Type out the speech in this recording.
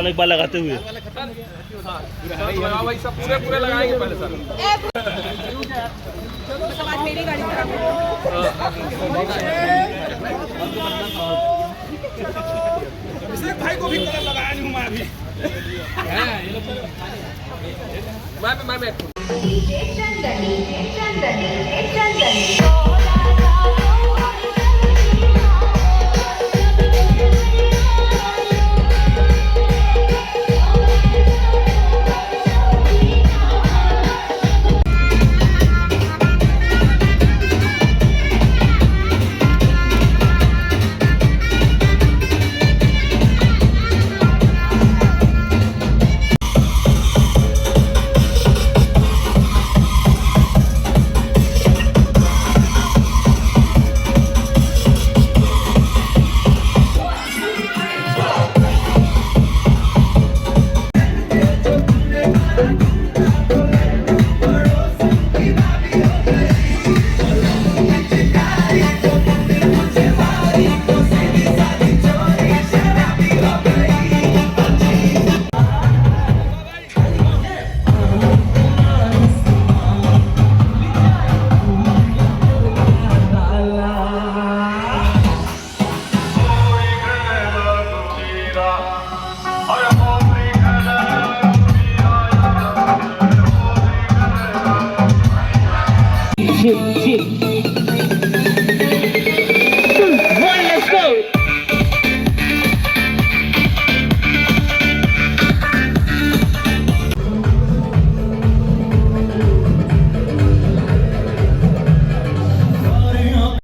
एक बार लगाते हुए। भाई सब पूरे पूरे लगाएंगे पहले सर। मेरी गाड़ी खराब भाई को भी कलर लगाया नहीं हूँ मैं अभी। मैं चंदनी